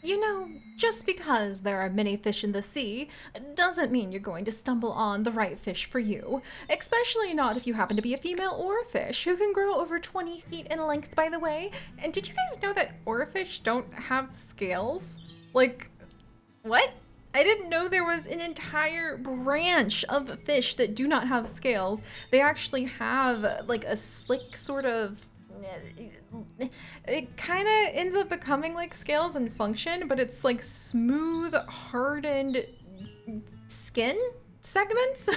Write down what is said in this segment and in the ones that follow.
You know, just because there are many fish in the sea doesn't mean you're going to stumble on the right fish for you, especially not if you happen to be a female oarfish who can grow over 20 feet in length, by the way. And did you guys know that oarfish don't have scales? Like, what? I didn't know there was an entire branch of fish that do not have scales. They actually have like a slick sort of. It kind of ends up becoming like scales and function, but it's like smooth, hardened skin segments.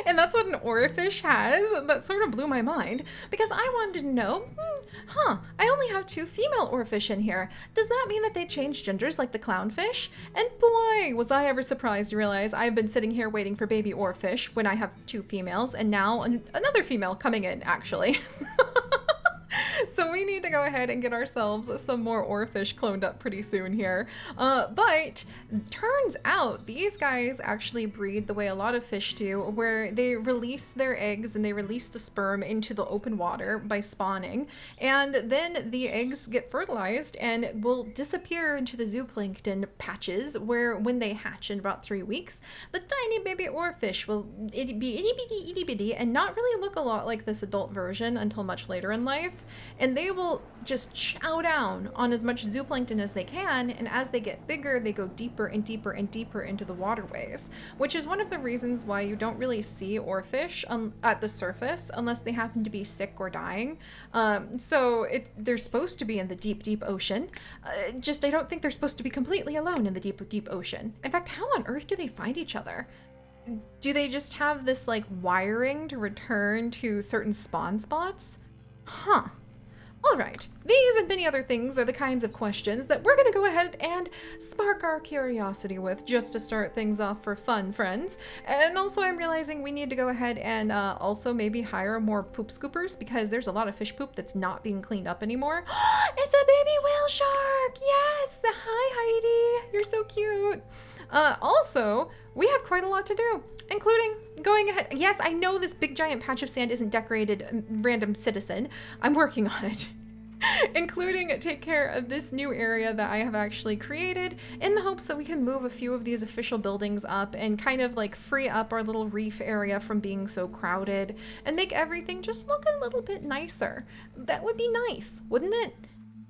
And that's what an oarfish has. That sort of blew my mind because I wanted to know, I only have two female oarfish in here. Does that mean that they change genders like the clownfish? And boy, was I ever surprised to realize I've been sitting here waiting for baby oarfish when I have two females and now another female coming in, actually. So we need to go ahead and get ourselves some more oarfish cloned up pretty soon here. But turns out these guys actually breed the way a lot of fish do, where they release their eggs and they release the sperm into the open water by spawning. And then the eggs get fertilized and will disappear into the zooplankton patches, where when they hatch in about 3 weeks, the tiny baby oarfish will be itty bitty and not really look a lot like this adult version until much later in life. And they will just chow down on as much zooplankton as they can, and as they get bigger, they go deeper and deeper and deeper into the waterways, which is one of the reasons why you don't really see oarfish at the surface unless they happen to be sick or dying. They're supposed to be in the deep, deep ocean. Just I don't think they're supposed to be completely alone in the deep, deep ocean. In fact, how on earth do they find each other? Do they just have this like wiring to return to certain spawn spots? Huh. All right, these and many other things are the kinds of questions that we're going to go ahead and spark our curiosity with just to start things off for fun, friends. And also I'm realizing we need to go ahead and also maybe hire more poop scoopers because there's a lot of fish poop that's not being cleaned up anymore. It's a baby whale shark! Yes! Hi, Heidi! You're so cute! Also, we have quite a lot to do, including going ahead. Yes, I know this big giant patch of sand isn't decorated, random citizen. I'm working on it. Including take care of this new area that I have actually created in the hopes that we can move a few of these official buildings up and kind of like free up our little reef area from being so crowded and make everything just look a little bit nicer. That would be nice, wouldn't it?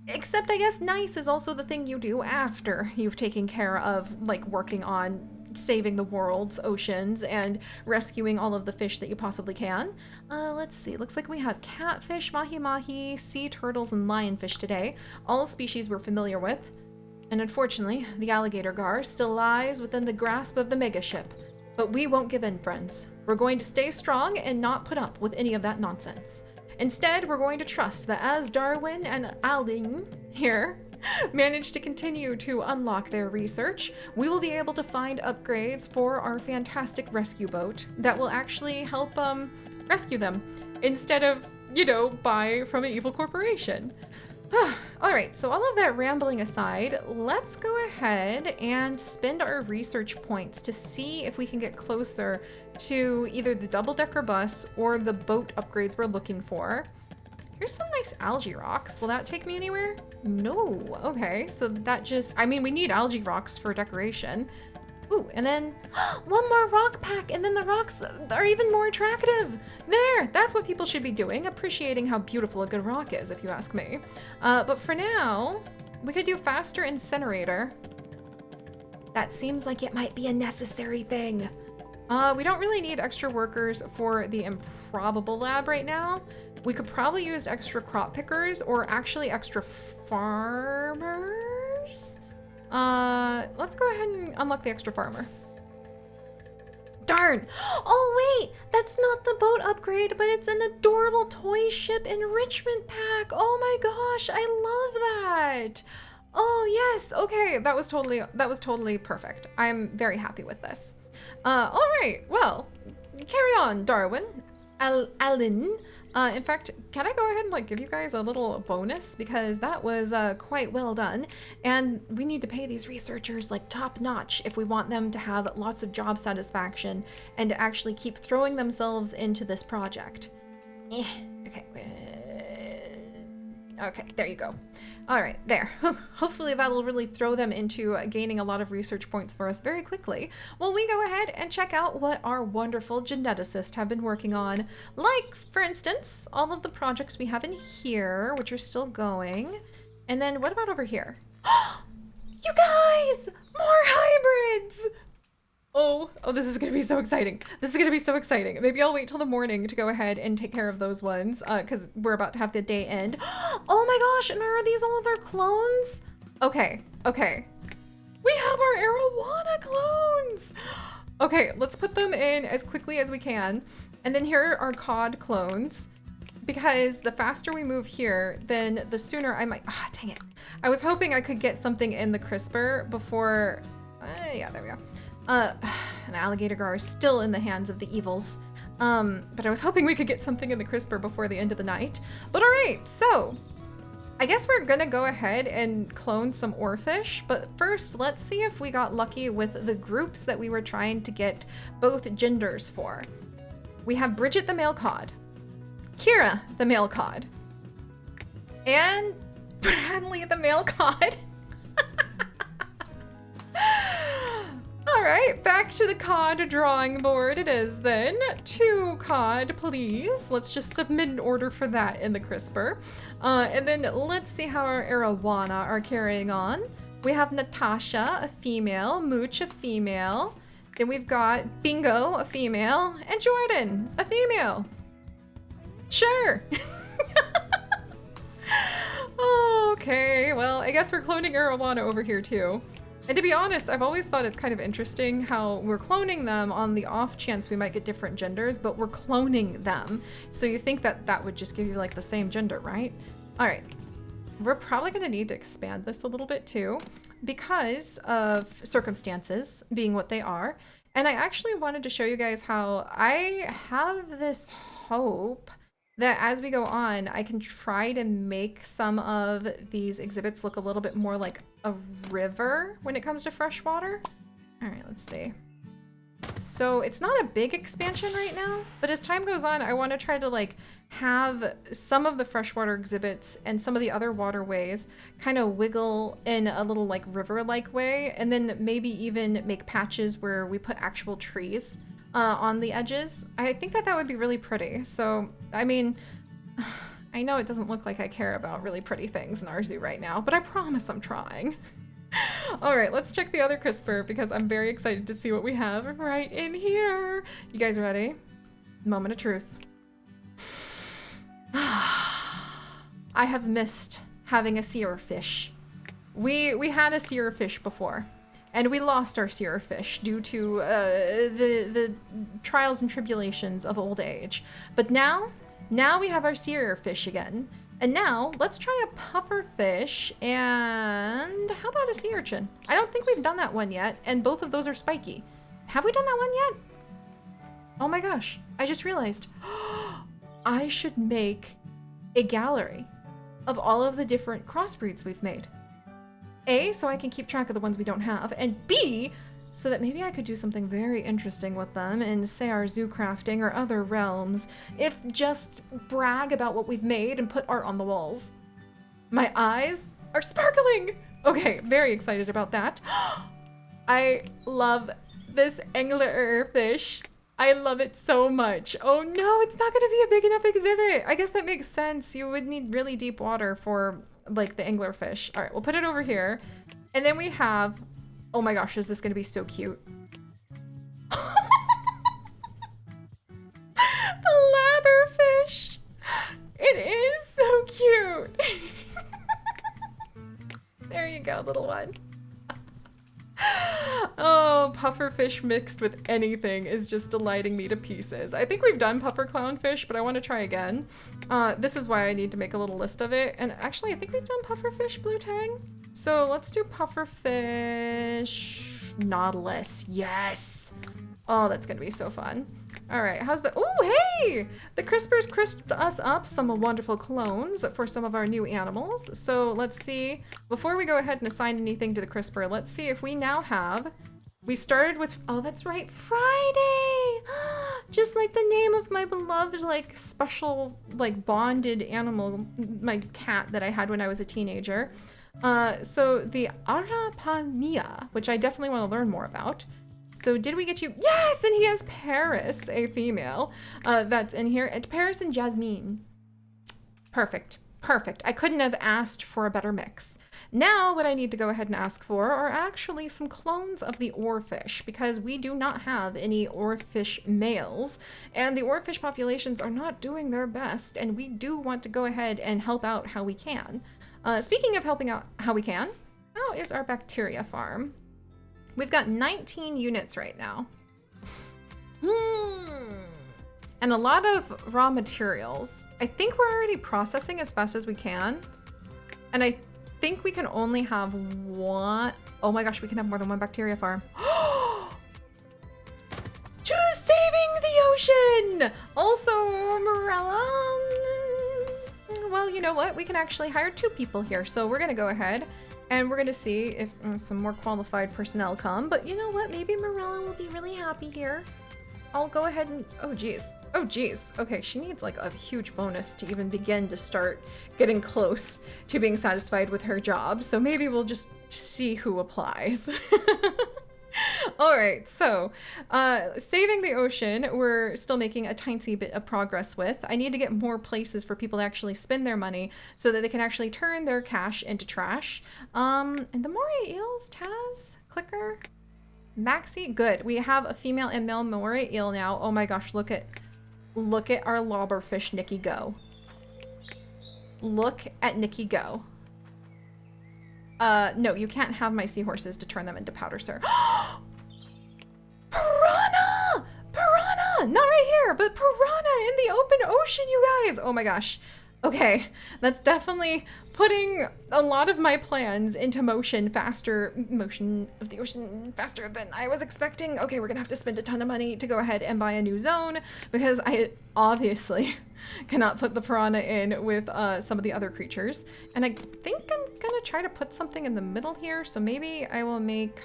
Except I guess nice is also the thing you do after you've taken care of like working on saving the world's oceans and rescuing all of the fish that you possibly can. Let's see, looks like we have catfish, mahi-mahi, sea turtles, and lionfish today, all species we're familiar with. And unfortunately, the alligator gar still lies within the grasp of the megaship. But we won't give in, friends. We're going to stay strong and not put up with any of that nonsense. Instead, we're going to trust that as Darwin and Alding here manage to continue to unlock their research, we will be able to find upgrades for our fantastic rescue boat that will actually help rescue them instead of, buy from an evil corporation. All right, so all of that rambling aside, let's go ahead and spend our research points to see if we can get closer to either the double-decker bus or the boat upgrades we're looking for. Here's some nice algae rocks. Will that take me anywhere? No. Okay, so that just, we need algae rocks for decoration. Ooh, and then one more rock pack, and then the rocks are even more attractive. There, that's what people should be doing, appreciating how beautiful a good rock is, if you ask me. But for now, we could do faster incinerator. That seems like it might be a necessary thing. We don't really need extra workers for the improbable lab right now. We could probably use extra crop pickers or actually extra farmers. Let's go ahead and unlock the extra farmer. Darn! Oh wait, that's not the boat upgrade, but it's an adorable toy ship enrichment pack. Oh my gosh, I love that. Oh yes, okay, that was totally perfect. I'm very happy with this. All right, well, carry on, Darwin, Alan. In fact, can I go ahead and give you guys a little bonus because that was quite well done, and we need to pay these researchers top notch if we want them to have lots of job satisfaction and to actually keep throwing themselves into this project. Okay. Okay, there you go. All right, there. Hopefully that'll really throw them into gaining a lot of research points for us very quickly. Well, we go ahead and check out what our wonderful geneticists have been working on. Like, for instance, all of the projects we have in here, which are still going. And then what about over here? You guys! More hybrids! Oh, this is gonna be so exciting. This is gonna be so exciting. Maybe I'll wait till the morning to go ahead and take care of those ones, because we're about to have the day end. Oh my gosh, and are these all of our clones? Okay. We have our arowana clones! Okay, let's put them in as quickly as we can. And then here are our cod clones. Because the faster we move here, then the sooner I might, dang it. I was hoping I could get something in the crisper before, yeah, there we go. An alligator gar is still in the hands of the evils. But I was hoping we could get something in the crisper before the end of the night. But all right, so I guess we're gonna go ahead and clone some oarfish, but first let's see if we got lucky with the groups that we were trying to get both genders for. We have Bridget the male cod, Kira the male cod, and Bradley the male cod. All right, back to the cod drawing board it is then. 2 cod, please. Let's just submit an order for that in the crisper. And then let's see how our arowana are carrying on. We have Natasha, a female, Mooch, a female. Then we've got Bingo, a female, and Jordan, a female. Sure. Okay, well, I guess we're cloning arowana over here too. And to be honest, I've always thought it's kind of interesting how we're cloning them on the off chance we might get different genders, but we're cloning them. So you think that that would just give you like the same gender, right? All right, we're probably gonna need to expand this a little bit too because of circumstances being what they are. And I actually wanted to show you guys how I have this hope that as we go on, I can try to make some of these exhibits look a little bit more like a river when it comes to freshwater. All right, let's see. So it's not a big expansion right now, but as time goes on, I want to try to like have some of the freshwater exhibits and some of the other waterways kind of wiggle in a little like river-like way, and then maybe even make patches where we put actual trees on the edges. I think that that would be really pretty. So, I mean, I know it doesn't look like I care about really pretty things in our zoo right now, but I promise I'm trying. All right, let's check the other crisper because I'm very excited to see what we have right in here. You guys ready? Moment of truth. I have missed having a seer fish. We had a seer fish before. And we lost our seer fish due to the trials and tribulations of old age. But now we have our seer fish again. And now let's try a puffer fish and how about a sea urchin? I don't think we've done that one yet, and both of those are spiky. Have we done that one yet? Oh my gosh, I just realized I should make a gallery of all of the different crossbreeds we've made. A, so I can keep track of the ones we don't have, and B, so that maybe I could do something very interesting with them in, say, our zoo crafting or other realms, if just brag about what we've made and put art on the walls. My eyes are sparkling! Okay, very excited about that. I love this angler fish. I love it so much. Oh no, it's not gonna be a big enough exhibit. I guess that makes sense. You would need really deep water for like the anglerfish. All right, we'll put it over here. And then we have, oh my gosh, is this gonna be so cute? The labberfish. It is so cute. There you go, little one. Oh, pufferfish mixed with anything is just delighting me to pieces. I think we've done puffer clownfish, but I want to try again. This is why I need to make a little list of it. And actually, I think we've done pufferfish blue tang. So let's do pufferfish nautilus. Yes. Oh, that's gonna be so fun. All right, how's the, oh, hey! The crispers crisped us up some wonderful clones for some of our new animals. So let's see, before we go ahead and assign anything to the crisper, let's see if we now have, we started with, oh, that's right, Friday! Just like the name of my beloved, like, special, like, bonded animal, my cat that I had when I was a teenager. So the Arapamia, which I definitely want to learn more about. So did we get you? Yes, and he has Paris, a female, that's in here. And Paris and Jasmine. Perfect, perfect. I couldn't have asked for a better mix. Now what I need to go ahead and ask for are actually some clones of the oarfish, because we do not have any oarfish males, and the oarfish populations are not doing their best, and we do want to go ahead and help out how we can. Speaking of helping out how we can, how is our bacteria farm? We've got 19 units right now. And a lot of raw materials. I think we're already processing as fast as we can. And I think we can only have one. Oh my gosh, we can have more than one bacteria farm. To saving the ocean! Also, Morella. Well, you know what? We can actually hire 2 people here. So we're gonna go ahead and we're gonna see if some more qualified personnel come. But you know what? Maybe Morella will be really happy here. I'll go ahead and, oh geez. Oh geez. Okay, she needs like a huge bonus to even begin to start getting close to being satisfied with her job. So maybe we'll just see who applies. All right, so saving the ocean, we're still making a tiny bit of progress with. I need to get more places for people to actually spend their money so that they can actually turn their cash into trash. And the moray eels, Taz, clicker, Maxi, good. We have a female and male moray eel now. Oh my gosh, look at our lobberfish Nikki go. Look at Nikki go. No, you can't have my seahorses to turn them into powder, sir. Piranha! Piranha! Not right here, but piranha in the open ocean, you guys! Oh my gosh. Okay, that's definitely putting a lot of my plans into motion of the ocean faster than I was expecting. Okay, we're gonna have to spend a ton of money to go ahead and buy a new zone because I obviously cannot put the piranha in with some of the other creatures. And I think I'm gonna try to put something in the middle here. So maybe I will make,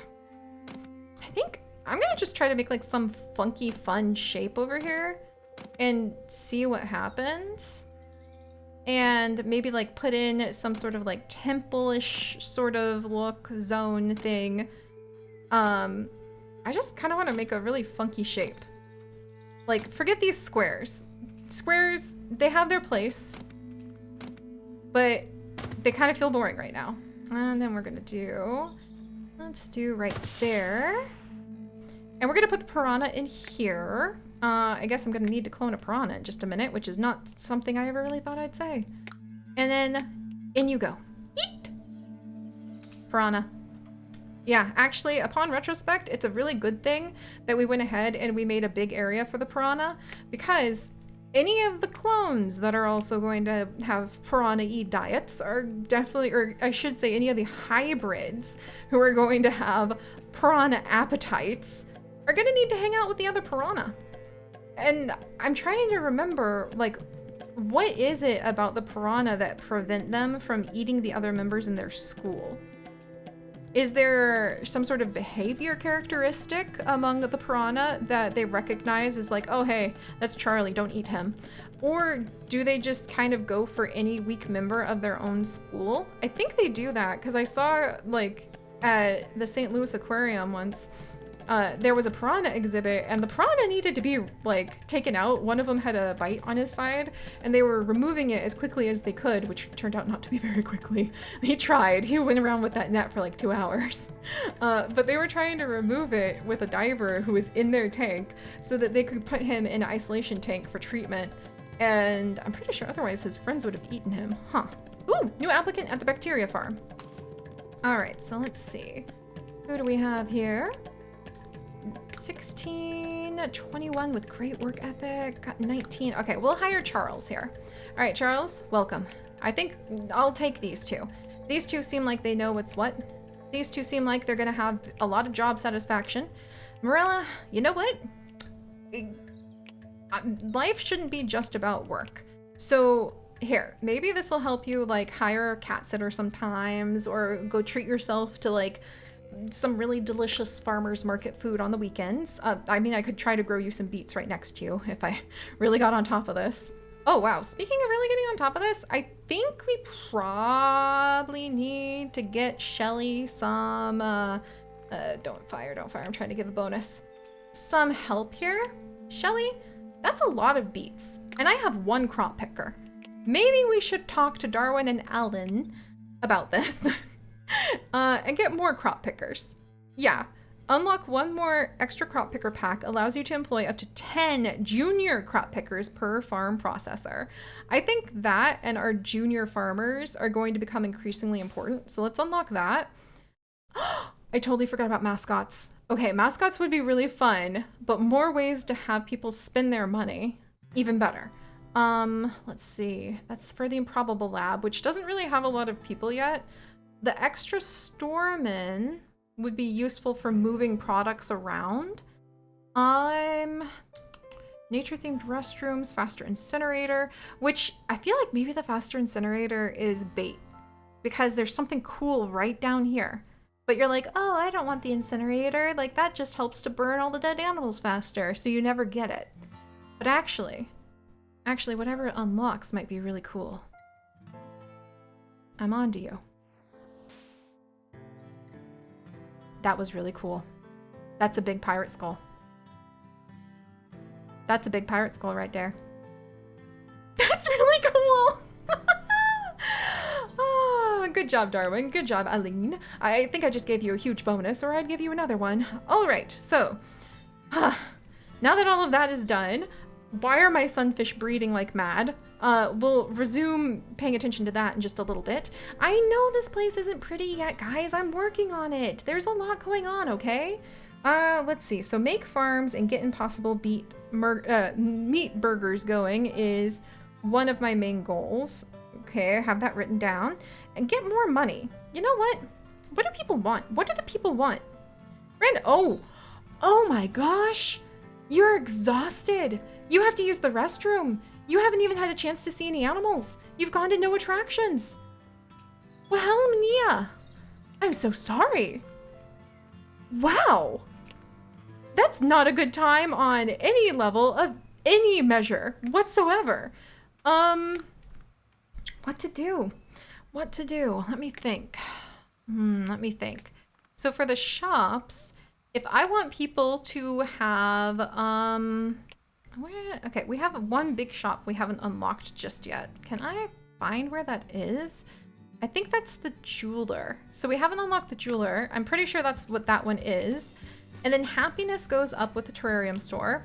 I think I'm gonna just try to make like some funky fun shape over here and see what happens. And maybe like put in some sort of like temple-ish sort of look zone thing. I just kind of want to make a really funky shape. Like, forget these squares. Squares, they have their place, but they kind of feel boring right now. And then we're gonna do, let's do right there. And we're gonna put the piranha in here. I guess I'm gonna need to clone a piranha in just a minute, which is not something I ever really thought I'd say. And then in you go. Yeet! Piranha. Yeah, actually, upon retrospect, it's a really good thing that we went ahead and we made a big area for the piranha, because any of the clones that are also going to have piranha-y diets are definitely, or I should say any of the hybrids who are going to have piranha appetites are gonna need to hang out with the other piranha. And I'm trying to remember, like, what is it about the piranha that prevent them from eating the other members in their school? Is there some sort of behavior characteristic among the piranha that they recognize as like, oh, hey, that's Charlie, don't eat him? Or do they just kind of go for any weak member of their own school? I think they do that, because I saw, like, at the St. Louis Aquarium once, there was a piranha exhibit and the piranha needed to be like taken out. One of them had a bite on his side and they were removing it as quickly as they could, which turned out not to be very quickly. He tried. He went around with that net for like 2 hours. But they were trying to remove it with a diver who was in their tank so that they could put him in an isolation tank for treatment. And I'm pretty sure otherwise his friends would have eaten him. Huh. Ooh, new applicant at the bacteria farm. All right, so let's see. Who do we have here? 16, 21 with great work ethic, got 19. Okay, we'll hire Charles here. All right, Charles, welcome. I think I'll take these two. These two seem like they know what's what. These two seem like they're gonna have a lot of job satisfaction. Morella, you know what? Life shouldn't be just about work. So here, maybe this will help you like hire a cat sitter sometimes or go treat yourself to like some really delicious farmers market food on the weekends. I mean, I could try to grow you some beets right next to you if I really got on top of this. Oh, wow. Speaking of really getting on top of this, I think we probably need to get Shelly some, don't fire. I'm trying to give a bonus. Some help here. Shelly, that's a lot of beets. And I have one crop picker. Maybe we should talk to Darwin and Alan about this and get more crop pickers. Yeah. Unlock one more extra crop picker pack allows you to employ up to 10 junior crop pickers per farm processor. I think that and our junior farmers are going to become increasingly important. So let's unlock that. I totally forgot about mascots. Okay, mascots would be really fun, but more ways to have people spend their money, even better. Let's see. That's for the Improbable Lab, which doesn't really have a lot of people yet. The extra storeman would be useful for moving products around. Nature-themed restrooms, faster incinerator, which I feel like maybe the faster incinerator is bait because there's something cool right down here. But you're like, oh, I don't want the incinerator. Like that just helps to burn all the dead animals faster, so you never get it. But actually, whatever it unlocks might be really cool. I'm on to you. That was really cool. That's a big pirate skull. That's a big pirate skull right there. That's really cool. Oh, good job, Darwin. Good job, Aline. I think I just gave you a huge bonus, or I'd give you another one. All right, so now that all of that is done, why are my sunfish breeding like mad? We'll resume paying attention to that in just a little bit. I know this place isn't pretty yet, guys. I'm working on it. There's a lot going on, okay? Let's see. So make farms and get impossible meat burgers going is one of my main goals. Okay, I have that written down. And get more money. You know what? What do people want? What do the people want? Oh my gosh. You're exhausted. You have to use the restroom. You haven't even had a chance to see any animals. You've gone to no attractions. Well, Mania, I'm so sorry. Wow. That's not a good time on any level of any measure whatsoever. What to do? What to do? Let me think. Let me think. So for the shops, if I want people to have, okay, we have one big shop we haven't unlocked just yet. Can I find where that is? I think that's the jeweler. So we haven't unlocked the jeweler. I'm pretty sure that's what that one is. And then happiness goes up with the terrarium store.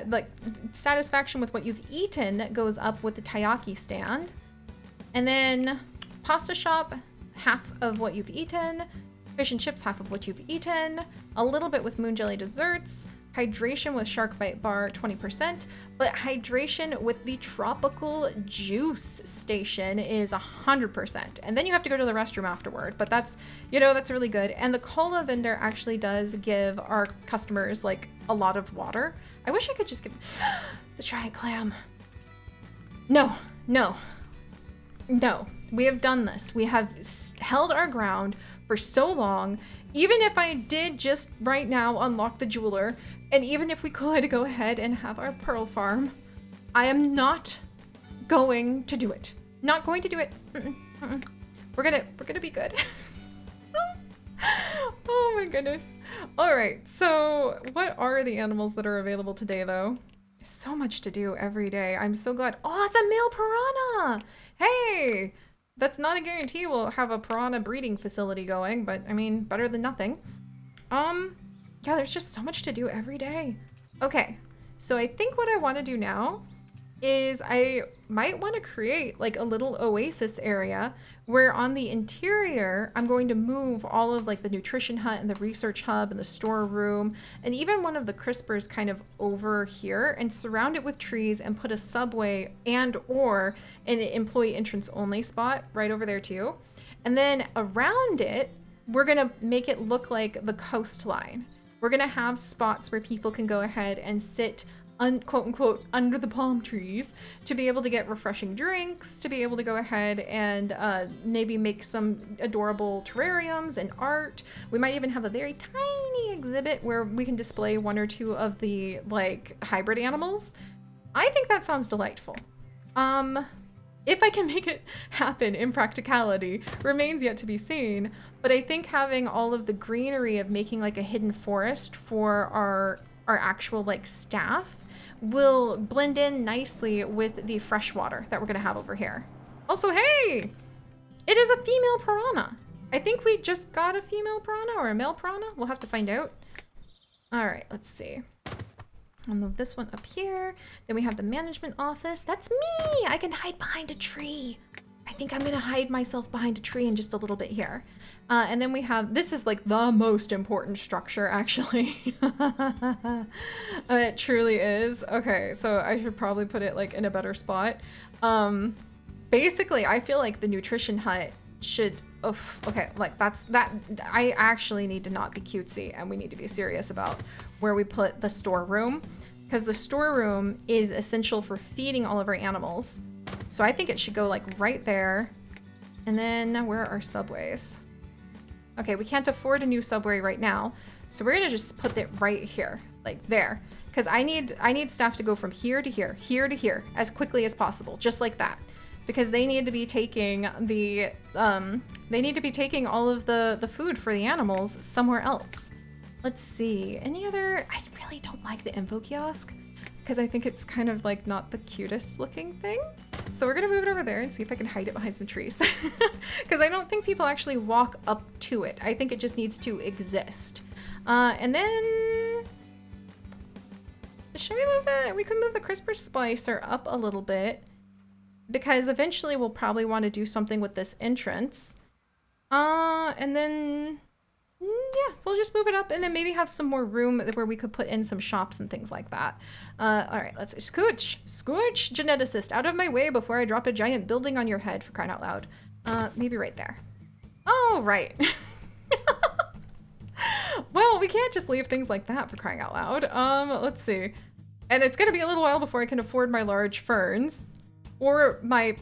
Like satisfaction with what you've eaten goes up with the taiyaki stand. And then pasta shop, half of what you've eaten. Fish and chips, half of what you've eaten. A little bit with moon jelly desserts. Hydration with shark bite bar, 20%, but hydration with the tropical juice station is 100%. And then you have to go to the restroom afterward, but that's, that's really good. And the cola vendor actually does give our customers like a lot of water. I wish I could just give the giant clam. No. We have done this. We have held our ground for so long. Even if I did just right now unlock the jeweler, and even if we could go ahead and have our pearl farm, I am not going to do it. Not going to do it. We're gonna be good. Oh my goodness. All right, so what are the animals that are available today though? So much to do every day. I'm so glad. Oh, it's a male piranha. Hey, that's not a guarantee we'll have a piranha breeding facility going, but I mean, better than nothing. Yeah, there's just so much to do every day. Okay, so I think what I want to do now is I might want to create like a little oasis area where on the interior, I'm going to move all of like the nutrition hut and the research hub and the storeroom and even one of the crispers kind of over here and surround it with trees and put a subway and or an employee entrance only spot right over there too. And then around it, we're gonna make it look like the coastline. We're gonna have spots where people can go ahead and sit quote unquote under the palm trees to be able to get refreshing drinks, to be able to go ahead and maybe make some adorable terrariums and art. We might even have a very tiny exhibit where we can display one or two of the like hybrid animals. I think that sounds delightful. If I can make it happen in practicality remains yet to be seen, but I think having all of the greenery of making like a hidden forest for our actual like staff will blend in nicely with the fresh water that we're gonna have over here. Also, hey, it is a female piranha. I think we just got a female piranha or a male piranha. We'll have to find out. All right, let's see. I'll move this one up here. Then we have the management office. That's me. I can hide behind a tree. I think I'm gonna hide myself behind a tree in just a little bit here. And then we have, this is like the most important structure actually. It truly is. Okay, so I should probably put it like in a better spot. Basically, I feel like the nutrition hut should, okay, like that, I actually need to not be cutesy and we need to be serious about where we put the storeroom, because the storeroom is essential for feeding all of our animals. So I think it should go like right there. And then where are our subways? Okay, we can't afford a new subway right now. So we're gonna just put it right here, like there. Because I need staff to go from here to here, here to here, as quickly as possible, just like that. Because they need to be taking the, they need to be taking all of the food for the animals somewhere else. Let's see, any other, I really don't like the info kiosk because I think it's kind of like not the cutest looking thing. So we're gonna move it over there and see if I can hide it behind some trees. Because I don't think people actually walk up to it. I think it just needs to exist. And then, should we move that? We can move the CRISPR splicer up a little bit because eventually we'll probably want to do something with this entrance. And then, yeah, we'll just move it up and then maybe have some more room where we could put in some shops and things like that. All right, let's see. Scooch, geneticist, out of my way before I drop a giant building on your head, for crying out loud. Maybe right there. Oh, right. Well, we can't just leave things like that, for crying out loud. Let's see. And it's gonna be a little while before I can afford my large ferns or my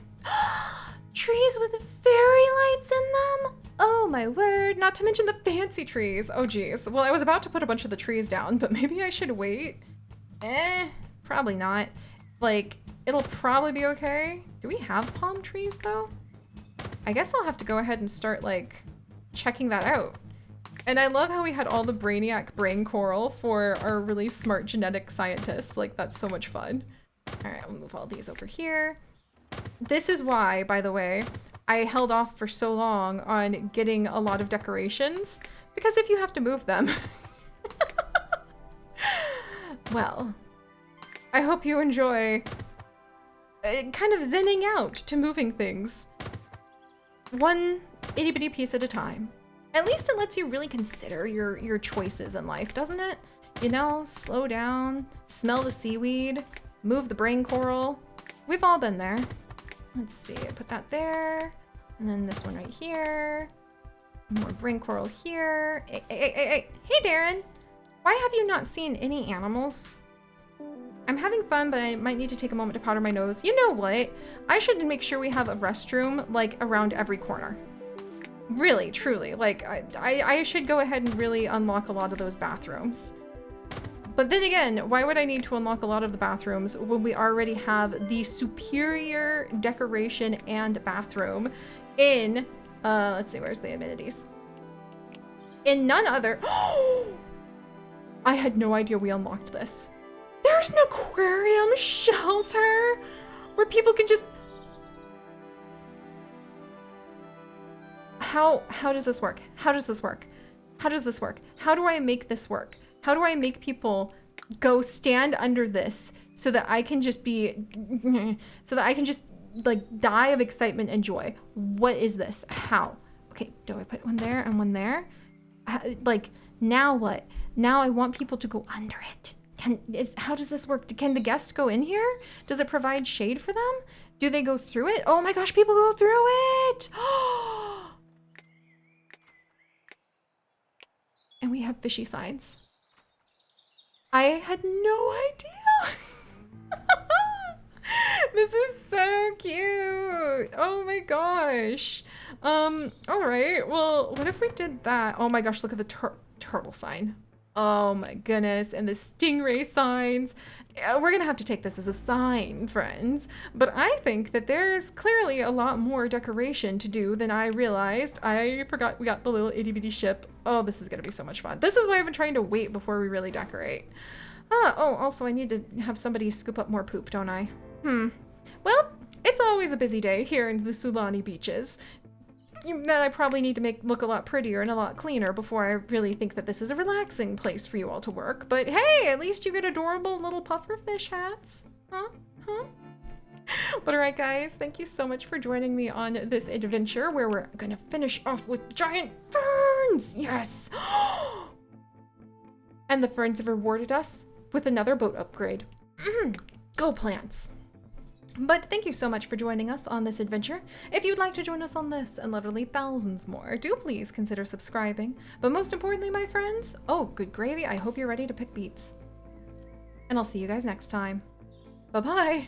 trees with fairy lights in them. Oh my word, not to mention the fancy trees. Oh geez. Well, I was about to put a bunch of the trees down, but maybe I should wait. Probably not. Like, it'll probably be okay. Do we have palm trees though? I guess I'll have to go ahead and start like checking that out. And I love how we had all the brainiac brain coral for our really smart genetic scientists. Like, that's so much fun. All right, we'll move all these over here. This is why, by the way, I held off for so long on getting a lot of decorations, because if you have to move them. Well, I hope you enjoy kind of zenning out to moving things. One itty bitty piece at a time. At least it lets you really consider your choices in life, doesn't it? You know, slow down, smell the seaweed, move the brain coral. We've all been there. Let's see, put that there. And then this one right here. More brain coral here. Hey, Darren. Why have you not seen any animals? I'm having fun, but I might need to take a moment to powder my nose. You know what? I should make sure we have a restroom, like, around every corner. Really, truly. Like, I should go ahead and really unlock a lot of those bathrooms. But then again, why would I need to unlock a lot of the bathrooms when we already have the superior decoration and bathroom in, let's see, where's the amenities? In none other, I had no idea we unlocked this. There's an aquarium shelter where people can just, how does this work? How does this work? How does this work? How do I make this work? How do I make people go stand under this so that I can just be, so that I can just like die of excitement and joy? What is this? How? Okay, do I put one there and one there? Like, now what? Now I want people to go under it. How does this work? Can the guests go in here? Does it provide shade for them? Do they go through it? Oh my gosh, people go through it! And we have fishy sides. I had no idea. This is so cute. Oh my gosh. All right. Well, what if we did that? Oh my gosh, look at the turtle sign. Oh my goodness. And the stingray signs. We're gonna have to take this as a sign, friends. But I think that there's clearly a lot more decoration to do than I realized. I forgot we got the little itty bitty ship. Oh, this is gonna be so much fun. This is why I've been trying to wait before we really decorate. Oh, also I need to have somebody scoop up more poop, don't I? Well, it's always a busy day here in the Sulani beaches. That I probably need to look a lot prettier and a lot cleaner before I really think that this is a relaxing place for you all to work. But hey, at least you get adorable little pufferfish hats. Huh? But alright guys, thank you so much for joining me on this adventure where we're gonna finish off with giant ferns! Yes! And the ferns have rewarded us with another boat upgrade. Go plants! But thank you so much for joining us on this adventure. If you'd like to join us on this and literally thousands more, do please consider subscribing. But most importantly, my friends, oh, good gravy, I hope you're ready to pick beets. And I'll see you guys next time. Bye-bye!